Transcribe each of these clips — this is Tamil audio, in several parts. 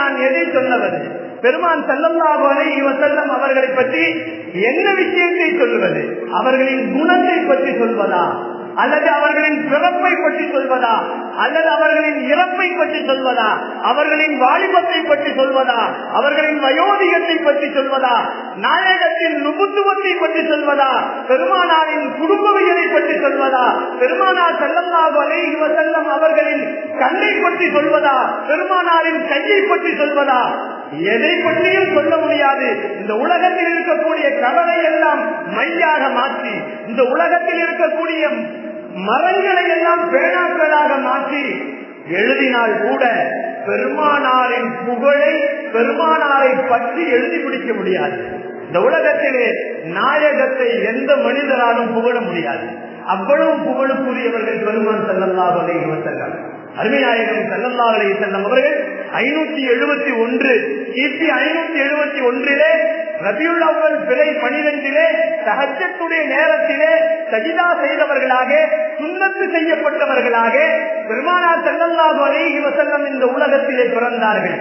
நான் எதை சொல்லுவது? பெருமான் ஸல்லல்லாஹு அலைஹி வஸல்லம் அவர்களை பற்றி என்ன விஷயத்தை சொல்லுவது? அவர்களின் குணத்தை பற்றி சொல்வதா, அல்லது அவர்களின் பிறப்பை பற்றி சொல்வதா, அல்லது அவர்களின் இறப்பை பற்றி சொல்வதா, அவர்களின் வாலிபத்தை பற்றி சொல்வதா, அவர்களின் வயோதிகத்தை பற்றி சொல்வதா, நாயகத்தின் நுபுத்துவத்தை பற்றி சொல்வதா, பெருமானாரின் குடும்பவியலை பற்றி சொல்வதா, பெருமானார் ஸல்லல்லாஹு அலைஹி வஸல்லம் அவர்களின் கண்ணை பற்றி சொல்வதா, பெருமானாரின் கையை பற்றி சொல்வதா? எதை பற்றியும் சொல்ல முடியாது. இந்த உலகத்தில் இருக்கக்கூடிய கடலை எல்லாம் மையாக மாற்றி, இந்த உலகத்தில் இருக்கக்கூடிய மரங்களை எல்லாம் பேனாக்களாக மாற்றி எழுதினால் கூட பெருமானாரின் புகழை, பெருமானாரை பற்றி எழுதி முடிக்க முடியாது. இந்த உலகத்திலே நாயகத்தை எந்த மனிதராலும் புகழ முடியாது. அவ்வளவு புகழுக்குரியவர்கள் பெருமான் ஸல்லல்லாஹு அலைஹி வஸல்லம். அருமைநாயகம் ஸல்லல்லாஹு அலைஹி வஸல்லம் அவர்கள் 571 கிபி 571 ரபியுல் அவ்வல் பிறை 12 தஹஜ்ஜுடைய நேரத்திலே சஜிதா செய்தவர்களாக, சுன்னத்து செய்யப்பட்டவர்களாக பெருமானார் ஸல்லல்லாஹு அலைஹி வஸல்லம் இந்த உலகத்திலே பிறந்தார்கள்.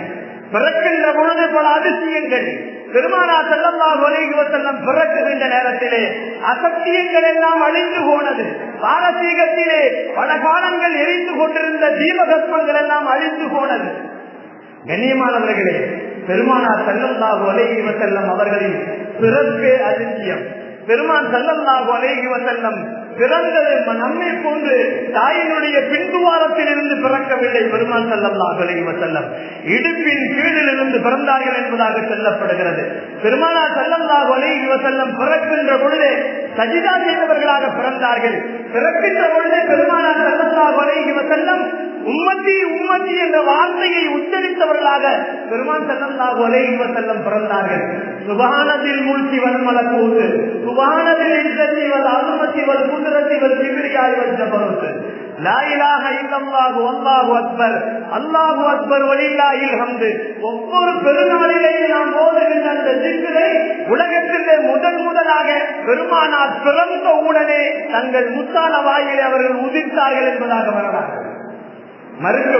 பிறக்கின்ற பொழுது பல அதிசயங்கள். பெருமானார் ஸல்லல்லாஹு அலைஹி வஸல்லம் பிறக்குகின்ற நேரத்திலே அசத்தியங்கள் எல்லாம் அழிந்து போனது. பாரசீகத்திலே பல காலங்கள் எரிந்து கொண்டிருந்த தீபகற்பங்கள் எல்லாம் அழிந்து போனது. கண்ணியமானவர்களே, பெருமானார் ஸல்லல்லாஹு அலைஹி வஸல்லம் அவர்களின் பிறப்பே அதிசயம். பெருமான் ஸல்லல்லாஹு அலைஹி வஸல்லம் பிறந்தது நம்மை போன்று தாயினுடைய பின்துவாரத்தில் இருந்து பிறக்கவில்லை. பெருமான் ஸல்லல்லாஹு அலைஹி வஸல்லம் இடுப்பின் கீழில் இருந்து பிறந்தார்கள் என்பதாக சொல்லப்படுகிறது. பெருமானார் ஸல்லல்லாஹு அலைஹி வஸல்லம் பிறக்கின்ற பொழுதே சஜிதா செய்தவர்களாக பிறந்தார்கள். பிறக்கின்ற பொழுதே பெருமானார் ஸல்லல்லாஹு அலைஹி வஸல்லம் உம்மத்தி உம்மத்தி என்ற வார்த்தையை உச்சரித்தவர்களாக பெருமான் ஸல்லல்லாஹு அலைஹி வஸல்லம் பிறந்தார்கள். சுப்ஹானதில் முல்கி வல் மலக்கூத், சுப்ஹானதில் இஸ்ஸத்தி வல் அஸமத்தி வல் குத்ரத்தி வல் கிப்ரியாய் வல் ஜபரூத், லா இலாஹ இல்லல்லாஹு வல்லாஹு அக்பர், அல்லாஹு அக்பர் வலில்லாஹில் ஹம்து. ஒவ்வொரு பெருநாளிலேயும் நாம் ஓதுகின்ற அந்த திக்ரை உலகத்திலே முதலாக பெருமானார் பிறந்த உடனே தங்கள் முத்தான வாயிலே அவர்கள் உதிர்த்தார்கள் என்பதாக வரலாறு. மறுக்க